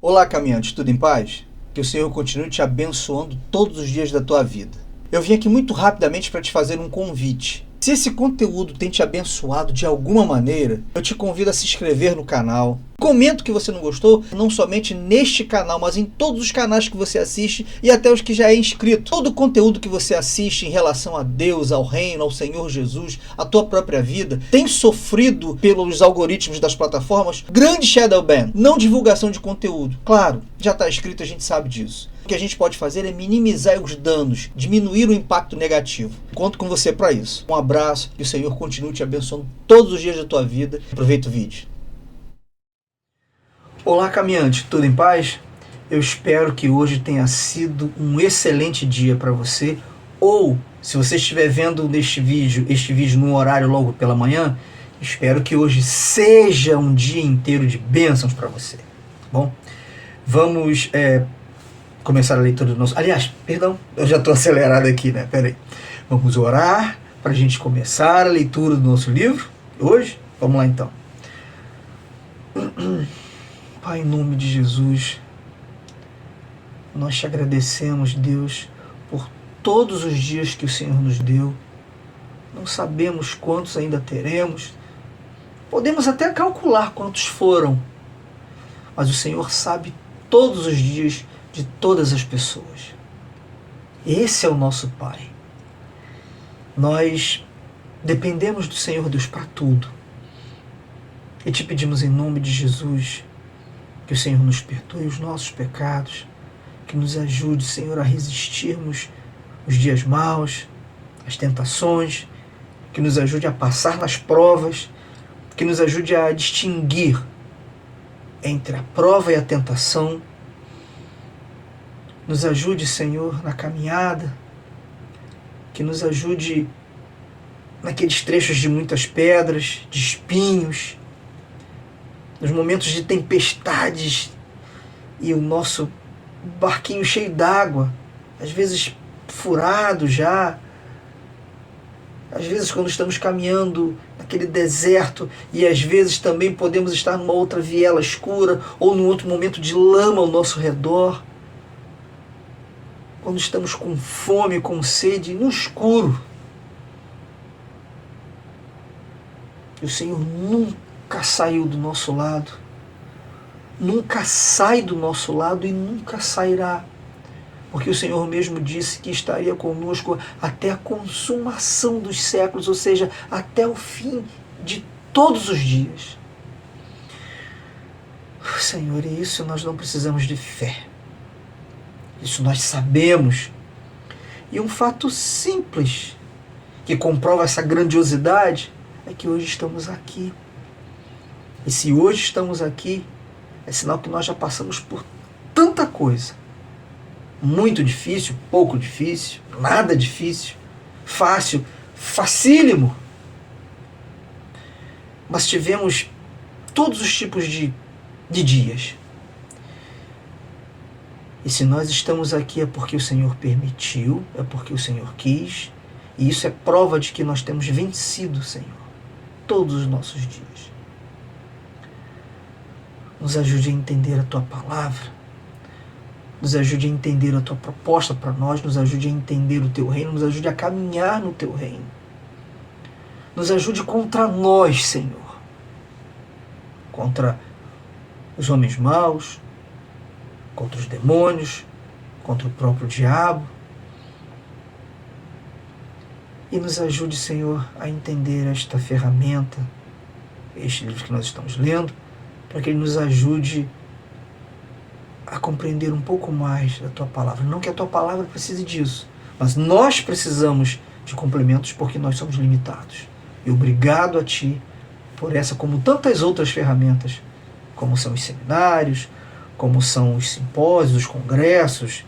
Olá, caminhante, tudo em paz? Que o Senhor continue te abençoando todos os dias da tua vida. Eu vim aqui muito rapidamente para te fazer um convite. Se esse conteúdo tem te abençoado de alguma maneira, eu te convido a se inscrever no canal. Comenta o que você não gostou, não somente neste canal, mas em todos os canais que você assiste e até os que já é inscrito. Todo o conteúdo que você assiste em relação a Deus, ao reino, ao Senhor Jesus, a tua própria vida, tem sofrido pelos algoritmos das plataformas grande shadow ban, não divulgação de conteúdo. Claro, já está escrito, a gente sabe disso. O que a gente pode fazer é minimizar os danos, diminuir o impacto negativo. Conto com você para isso. Um abraço, que o Senhor continue te abençoando todos os dias da tua vida. Aproveita o vídeo. Olá, caminhante, tudo em paz? Eu espero que hoje tenha sido um excelente dia para você. Ou, se você estiver vendo este vídeo no horário logo pela manhã, espero que hoje seja um dia inteiro de bênçãos para você. Bom, vamos começar a leitura do nosso... Aliás, perdão, eu já estou acelerado aqui, né? Peraí. Vamos orar para a gente começar a leitura do nosso livro hoje. Vamos lá então. Pai, em nome de Jesus, nós te agradecemos, Deus, por todos os dias que o Senhor nos deu. Não sabemos quantos ainda teremos. Podemos até calcular quantos foram, mas o Senhor sabe todos os dias de todas as pessoas. Esse é o nosso Pai. Nós dependemos do Senhor Deus para tudo. E te pedimos em nome de Jesus que o Senhor nos perdoe os nossos pecados, que nos ajude, Senhor, a resistirmos os dias maus, as tentações, que nos ajude a passar nas provas, que nos ajude a distinguir entre a prova e a tentação. Nos ajude, Senhor, na caminhada, que nos ajude naqueles trechos de muitas pedras, de espinhos, nos momentos de tempestades e o nosso barquinho cheio d'água, às vezes furado já, às vezes quando estamos caminhando naquele deserto e às vezes também podemos estar numa outra viela escura ou num outro momento de lama ao nosso redor. Quando estamos com fome, com sede, no escuro. E o Senhor nunca saiu do nosso lado. Nunca sai do nosso lado e nunca sairá. Porque o Senhor mesmo disse que estaria conosco até a consumação dos séculos, ou seja, até o fim de todos os dias. Senhor, e isso nós não precisamos de fé. Isso nós sabemos. E um fato simples que comprova essa grandiosidade é que hoje estamos aqui. E se hoje estamos aqui, é sinal que nós já passamos por tanta coisa. Muito difícil, pouco difícil, nada difícil, fácil, facílimo. Mas tivemos todos os tipos de dias. E se nós estamos aqui é porque o Senhor permitiu, é porque o Senhor quis, e isso é prova de que nós temos vencido, Senhor, todos os nossos dias. Nos ajude a entender a Tua palavra, nos ajude a entender a Tua proposta para nós, nos ajude a entender o Teu reino, nos ajude a caminhar no Teu reino. Nos ajude contra nós, Senhor, contra os homens maus, contra os demônios, contra o próprio diabo. E nos ajude, Senhor, a entender esta ferramenta, este livro que nós estamos lendo, para que ele nos ajude a compreender um pouco mais da Tua palavra. Não que a Tua palavra precise disso, mas nós precisamos de complementos porque nós somos limitados. E obrigado a Ti por essa, como tantas outras ferramentas, como são os seminários, como são os simpósios, os congressos,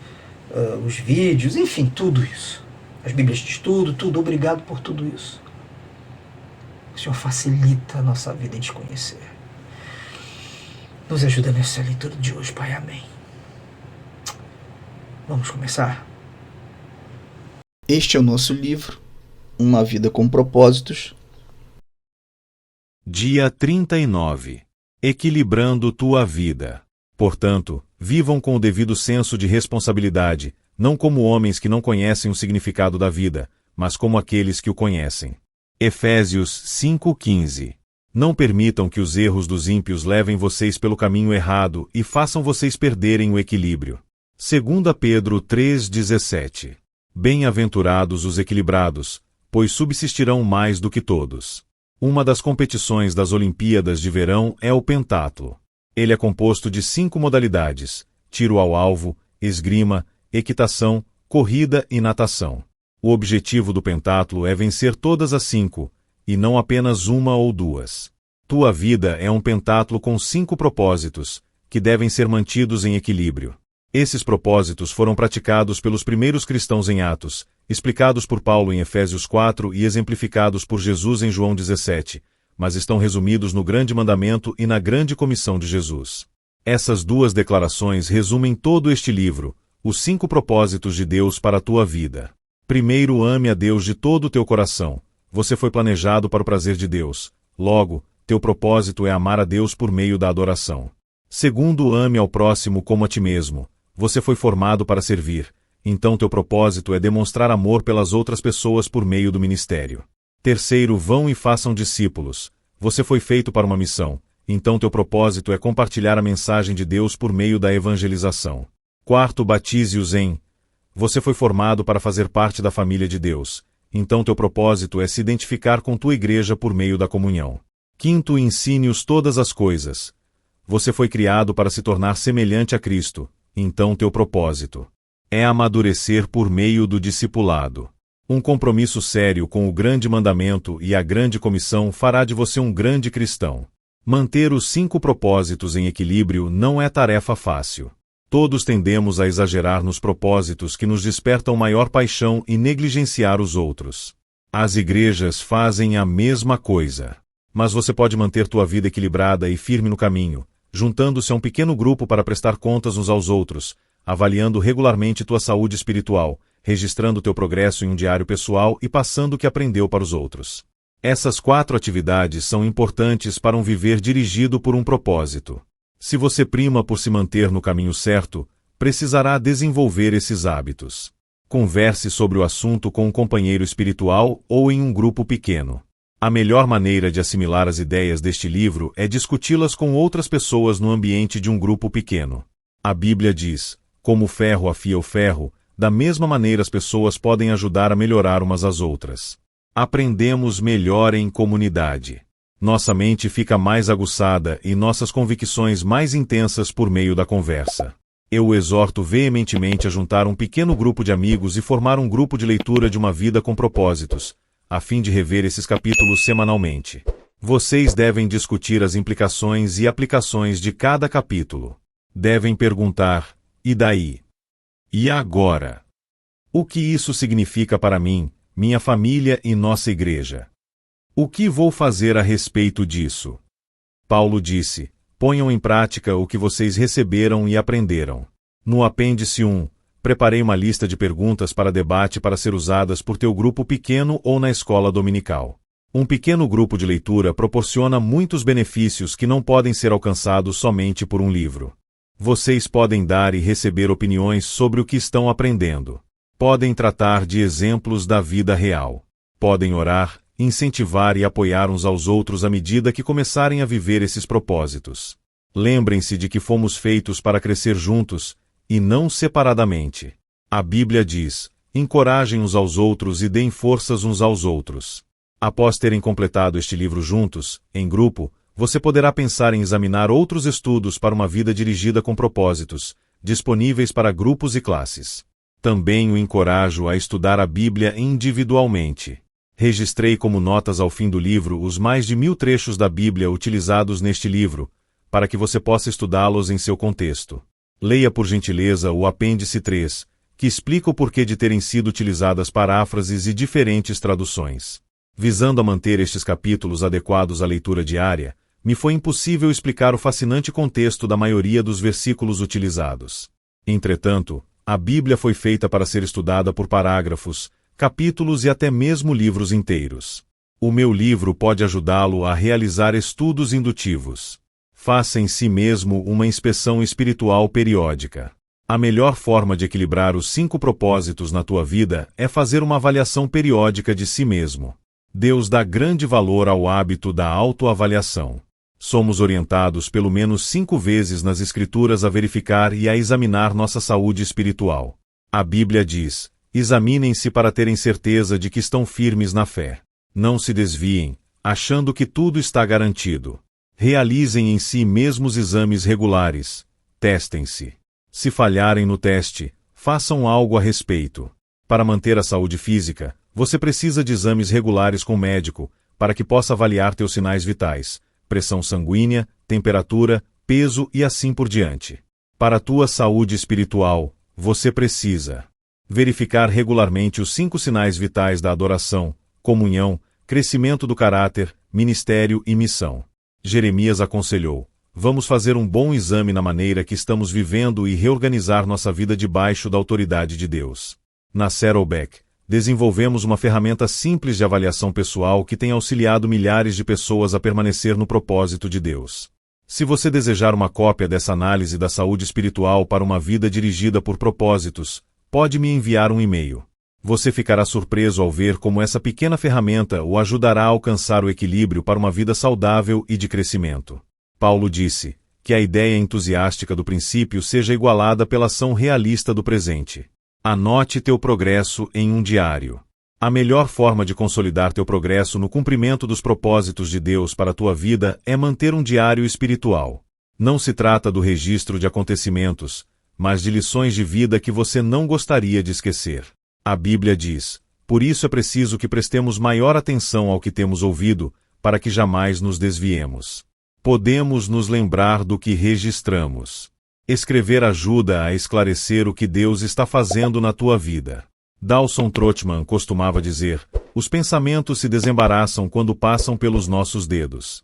os vídeos, enfim, tudo isso. As bíblias de estudo, tudo. Obrigado por tudo isso. O Senhor facilita a nossa vida em Te conhecer. Nos ajuda nessa leitura de hoje, Pai. Amém. Vamos começar? Este é o nosso livro, Uma Vida com Propósitos. Dia 39. Equilibrando tua vida. Portanto, vivam com o devido senso de responsabilidade, não como homens que não conhecem o significado da vida, mas como aqueles que o conhecem. Efésios 5:15. Não permitam que os erros dos ímpios levem vocês pelo caminho errado e façam vocês perderem o equilíbrio. 2 Pedro 3:17. Bem-aventurados os equilibrados, pois subsistirão mais do que todos. Uma das competições das Olimpíadas de Verão é o pentatlo. Ele é composto de 5 modalidades: tiro ao alvo, esgrima, equitação, corrida e natação. O objetivo do pentatlo é vencer todas as 5, e não apenas uma ou duas. Tua vida é um pentatlo com 5 propósitos, que devem ser mantidos em equilíbrio. Esses propósitos foram praticados pelos primeiros cristãos em Atos, explicados por Paulo em Efésios 4 e exemplificados por Jesus em João 17, mas estão resumidos no Grande Mandamento e na Grande Comissão de Jesus. Essas 2 declarações resumem todo este livro, os 5 propósitos de Deus para a tua vida. Primeiro, ame a Deus de todo o teu coração. Você foi planejado para o prazer de Deus. Logo, teu propósito é amar a Deus por meio da adoração. Segundo, ame ao próximo como a ti mesmo. Você foi formado para servir. Então teu propósito é demonstrar amor pelas outras pessoas por meio do ministério. Terceiro, vão e façam discípulos. Você foi feito para uma missão. Então teu propósito é compartilhar a mensagem de Deus por meio da evangelização. Quarto, batize-os em. Você foi formado para fazer parte da família de Deus. Então teu propósito é se identificar com tua igreja por meio da comunhão. Quinto, ensine-os todas as coisas. Você foi criado para se tornar semelhante a Cristo. Então teu propósito é amadurecer por meio do discipulado. Um compromisso sério com o grande mandamento e a grande comissão fará de você um grande cristão. Manter os 5 propósitos em equilíbrio não é tarefa fácil. Todos tendemos a exagerar nos propósitos que nos despertam maior paixão e negligenciar os outros. As igrejas fazem a mesma coisa. Mas você pode manter tua vida equilibrada e firme no caminho, juntando-se a um pequeno grupo para prestar contas uns aos outros, avaliando regularmente tua saúde espiritual, registrando teu progresso em um diário pessoal e passando o que aprendeu para os outros. Essas 4 atividades são importantes para um viver dirigido por um propósito. Se você prima por se manter no caminho certo, precisará desenvolver esses hábitos. Converse sobre o assunto com um companheiro espiritual ou em um grupo pequeno. A melhor maneira de assimilar as ideias deste livro é discuti-las com outras pessoas no ambiente de um grupo pequeno. A Bíblia diz: como o ferro afia o ferro, da mesma maneira as pessoas podem ajudar a melhorar umas às outras. Aprendemos melhor em comunidade. Nossa mente fica mais aguçada e nossas convicções mais intensas por meio da conversa. Eu o exorto veementemente a juntar um pequeno grupo de amigos e formar um grupo de leitura de uma vida com propósitos, a fim de rever esses capítulos semanalmente. Vocês devem discutir as implicações e aplicações de cada capítulo. Devem perguntar: e daí? E agora? O que isso significa para mim, minha família e nossa igreja? O que vou fazer a respeito disso? Paulo disse: ponham em prática o que vocês receberam e aprenderam. No apêndice 1, preparei uma lista de perguntas para debate para ser usadas por teu grupo pequeno ou na escola dominical. Um pequeno grupo de leitura proporciona muitos benefícios que não podem ser alcançados somente por um livro. Vocês podem dar e receber opiniões sobre o que estão aprendendo. Podem tratar de exemplos da vida real. Podem orar, incentivar e apoiar uns aos outros à medida que começarem a viver esses propósitos. Lembrem-se de que fomos feitos para crescer juntos, e não separadamente. A Bíblia diz: encorajem uns aos outros e deem forças uns aos outros. Após terem completado este livro juntos, em grupo, você poderá pensar em examinar outros estudos para uma vida dirigida com propósitos, disponíveis para grupos e classes. Também o encorajo a estudar a Bíblia individualmente. Registrei como notas ao fim do livro os mais de 1000 trechos da Bíblia utilizados neste livro, para que você possa estudá-los em seu contexto. Leia por gentileza o apêndice 3, que explica o porquê de terem sido utilizadas paráfrases e diferentes traduções. Visando a manter estes capítulos adequados à leitura diária, me foi impossível explicar o fascinante contexto da maioria dos versículos utilizados. Entretanto, a Bíblia foi feita para ser estudada por parágrafos, capítulos e até mesmo livros inteiros. O meu livro pode ajudá-lo a realizar estudos indutivos. Faça em si mesmo uma inspeção espiritual periódica. A melhor forma de equilibrar os 5 propósitos na tua vida é fazer uma avaliação periódica de si mesmo. Deus dá grande valor ao hábito da autoavaliação. Somos orientados pelo menos 5 vezes nas Escrituras a verificar e a examinar nossa saúde espiritual. A Bíblia diz: examinem-se para terem certeza de que estão firmes na fé. Não se desviem, achando que tudo está garantido. Realizem em si mesmos exames regulares. Testem-se. Se falharem no teste, façam algo a respeito. Para manter a saúde física, você precisa de exames regulares com o médico, para que possa avaliar teus sinais vitais, pressão sanguínea, temperatura, peso e assim por diante. Para a tua saúde espiritual, você precisa verificar regularmente os 5 sinais vitais da adoração, comunhão, crescimento do caráter, ministério e missão. Jeremias aconselhou: vamos fazer um bom exame na maneira que estamos vivendo e reorganizar nossa vida debaixo da autoridade de Deus. Na Saddleback, desenvolvemos uma ferramenta simples de avaliação pessoal que tem auxiliado milhares de pessoas a permanecer no propósito de Deus. Se você desejar uma cópia dessa análise da saúde espiritual para uma vida dirigida por propósitos, pode me enviar um e-mail. Você ficará surpreso ao ver como essa pequena ferramenta o ajudará a alcançar o equilíbrio para uma vida saudável e de crescimento. Paulo disse que a ideia entusiástica do princípio seja igualada pela ação realista do presente. Anote teu progresso em um diário. A melhor forma de consolidar teu progresso no cumprimento dos propósitos de Deus para a tua vida é manter um diário espiritual. Não se trata do registro de acontecimentos, mas de lições de vida que você não gostaria de esquecer. A Bíblia diz: por isso é preciso que prestemos maior atenção ao que temos ouvido, para que jamais nos desviemos. Podemos nos lembrar do que registramos. Escrever ajuda a esclarecer o que Deus está fazendo na tua vida. Dawson Trotman costumava dizer: os pensamentos se desembaraçam quando passam pelos nossos dedos.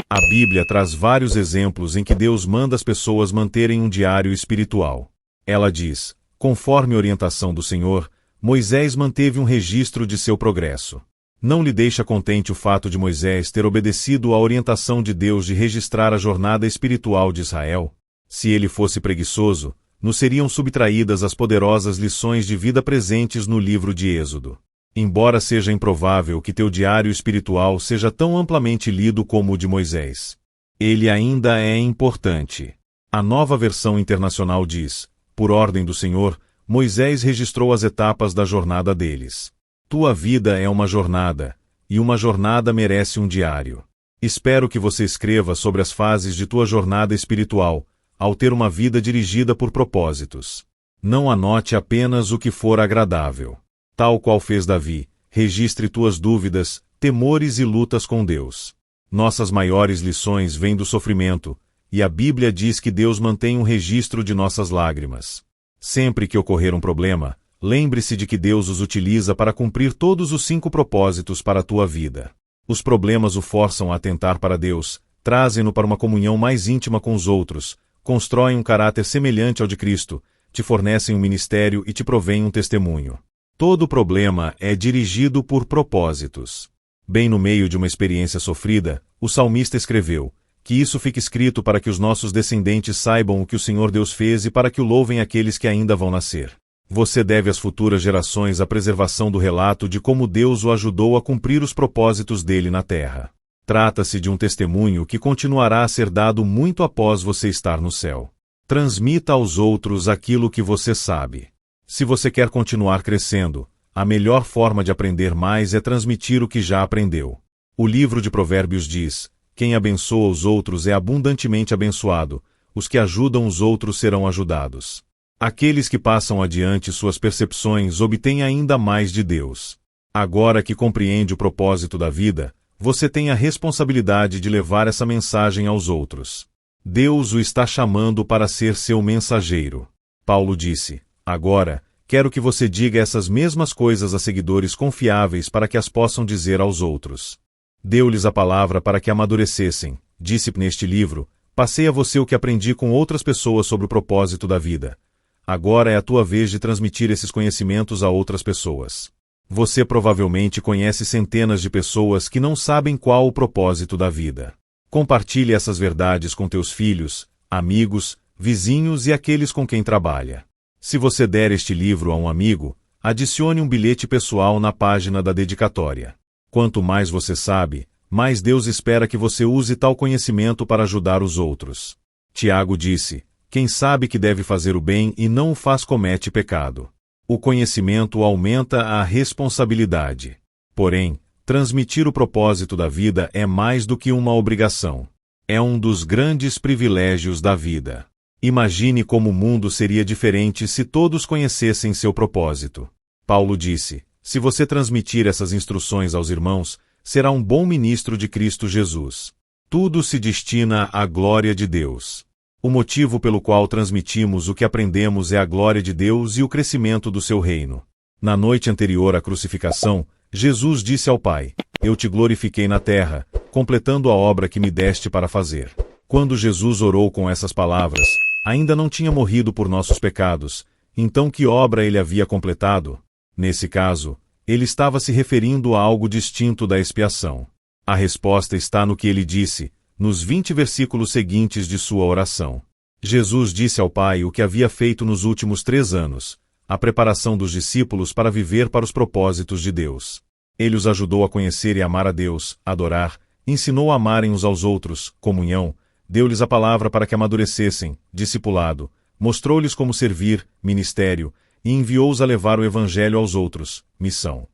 A Bíblia traz vários exemplos em que Deus manda as pessoas manterem um diário espiritual. Ela diz: conforme a orientação do Senhor, Moisés manteve um registro de seu progresso. Não lhe deixa contente o fato de Moisés ter obedecido à orientação de Deus de registrar a jornada espiritual de Israel? Se ele fosse preguiçoso, nos seriam subtraídas as poderosas lições de vida presentes no livro de Êxodo. Embora seja improvável que teu diário espiritual seja tão amplamente lido como o de Moisés, ele ainda é importante. A Nova Versão Internacional diz: por ordem do Senhor, Moisés registrou as etapas da jornada deles. Tua vida é uma jornada, e uma jornada merece um diário. Espero que você escreva sobre as fases de tua jornada espiritual, ao ter uma vida dirigida por propósitos. Não anote apenas o que for agradável. Tal qual fez Davi, registre tuas dúvidas, temores e lutas com Deus. Nossas maiores lições vêm do sofrimento, e a Bíblia diz que Deus mantém um registro de nossas lágrimas. Sempre que ocorrer um problema, lembre-se de que Deus os utiliza para cumprir todos os 5 propósitos para a tua vida. Os problemas o forçam a atentar para Deus, trazem-no para uma comunhão mais íntima com os outros, constroem um caráter semelhante ao de Cristo, te fornecem um ministério e te provêm um testemunho. Todo problema é dirigido por propósitos. Bem no meio de uma experiência sofrida, o salmista escreveu: que isso fique escrito para que os nossos descendentes saibam o que o Senhor Deus fez e para que o louvem aqueles que ainda vão nascer. Você deve às futuras gerações a preservação do relato de como Deus o ajudou a cumprir os propósitos dele na terra. Trata-se de um testemunho que continuará a ser dado muito após você estar no céu. Transmita aos outros aquilo que você sabe. Se você quer continuar crescendo, a melhor forma de aprender mais é transmitir o que já aprendeu. O livro de Provérbios diz: quem abençoa os outros é abundantemente abençoado, os que ajudam os outros serão ajudados. Aqueles que passam adiante suas percepções obtêm ainda mais de Deus. Agora que compreende o propósito da vida, você tem a responsabilidade de levar essa mensagem aos outros. Deus o está chamando para ser seu mensageiro. Paulo disse: agora, quero que você diga essas mesmas coisas a seguidores confiáveis para que as possam dizer aos outros. Deu-lhes a palavra para que amadurecessem. Disse neste livro: passei a você o que aprendi com outras pessoas sobre o propósito da vida. Agora é a tua vez de transmitir esses conhecimentos a outras pessoas. Você provavelmente conhece centenas de pessoas que não sabem qual o propósito da vida. Compartilhe essas verdades com teus filhos, amigos, vizinhos e aqueles com quem trabalha. Se você der este livro a um amigo, adicione um bilhete pessoal na página da dedicatória. Quanto mais você sabe, mais Deus espera que você use tal conhecimento para ajudar os outros. Tiago disse: quem sabe que deve fazer o bem e não o faz comete pecado. O conhecimento aumenta a responsabilidade. Porém, transmitir o propósito da vida é mais do que uma obrigação. É um dos grandes privilégios da vida. Imagine como o mundo seria diferente se todos conhecessem seu propósito. Paulo disse: se você transmitir essas instruções aos irmãos, será um bom ministro de Cristo Jesus. Tudo se destina à glória de Deus. O motivo pelo qual transmitimos o que aprendemos é a glória de Deus e o crescimento do seu reino. Na noite anterior à crucificação, Jesus disse ao Pai: eu te glorifiquei na terra, completando a obra que me deste para fazer. Quando Jesus orou com essas palavras, ainda não tinha morrido por nossos pecados, então que obra ele havia completado? Nesse caso, ele estava se referindo a algo distinto da expiação. A resposta está no que ele disse, nos 20 versículos seguintes de sua oração. Jesus disse ao Pai o que havia feito nos últimos 3 anos, a preparação dos discípulos para viver para os propósitos de Deus. Ele os ajudou a conhecer e amar a Deus, adorar, ensinou a amarem uns aos outros, comunhão, deu-lhes a palavra para que amadurecessem, discipulado, mostrou-lhes como servir, ministério, e enviou-os a levar o Evangelho aos outros, missão.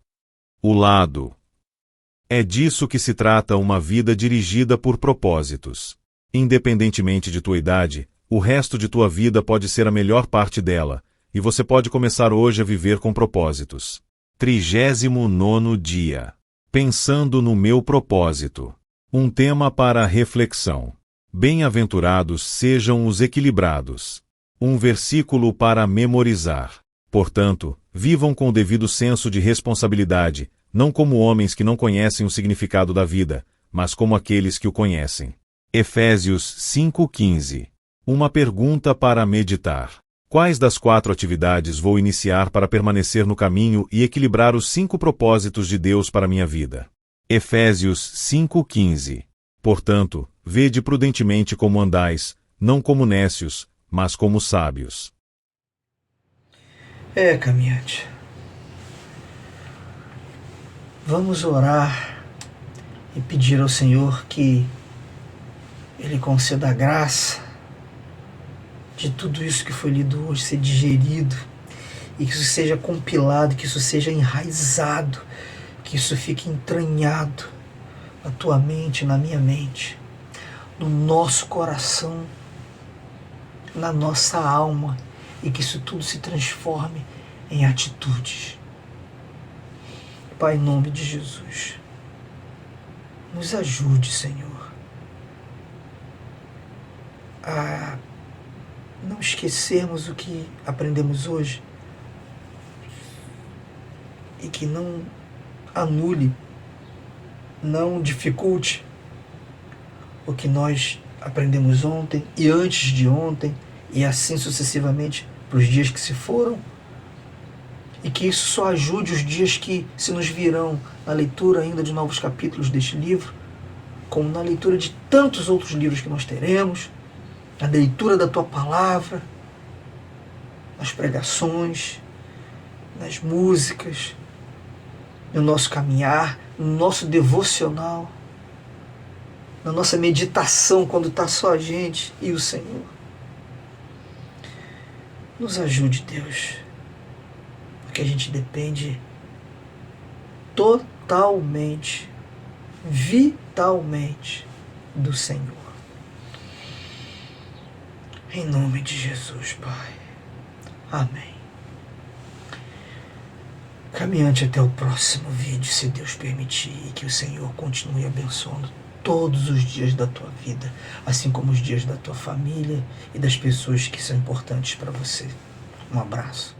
O lado. É disso que se trata uma vida dirigida por propósitos. Independentemente de tua idade, o resto de tua vida pode ser a melhor parte dela, e você pode começar hoje a viver com propósitos. 39º dia. Pensando no meu propósito. Um tema para reflexão. Bem-aventurados sejam os equilibrados. Um versículo para memorizar. Portanto, vivam com o devido senso de responsabilidade, não como homens que não conhecem o significado da vida, mas como aqueles que o conhecem. Efésios 5:15. Uma pergunta para meditar. Quais das 4 atividades vou iniciar para permanecer no caminho e equilibrar os 5 propósitos de Deus para minha vida? Efésios 5:15. Portanto, vede prudentemente como andais, não como nécios, mas como sábios. Caminhante, vamos orar e pedir ao Senhor que Ele conceda a graça de tudo isso que foi lido hoje ser digerido, e que isso seja compilado, que isso seja enraizado, que isso fique entranhado na tua mente, na minha mente, no nosso coração, na nossa alma, e que isso tudo se transforme em atitudes. Pai, em nome de Jesus, nos ajude, Senhor, a não esquecermos o que aprendemos hoje e que não anule, não dificulte o que nós aprendemos ontem e antes de ontem e assim sucessivamente para os dias que se foram, e que isso só ajude os dias que se nos virão na leitura ainda de novos capítulos deste livro, como na leitura de tantos outros livros que nós teremos, na leitura da Tua Palavra, nas pregações, nas músicas, no nosso caminhar, no nosso devocional, na nossa meditação quando está só a gente e o Senhor. Nos ajude, Deus, porque a gente depende totalmente, vitalmente do Senhor. Em nome de Jesus, Pai. Amém. Caminhante, até o próximo vídeo, se Deus permitir, e que o Senhor continue abençoando todos os dias da tua vida, assim como os dias da tua família e das pessoas que são importantes para você. Um abraço.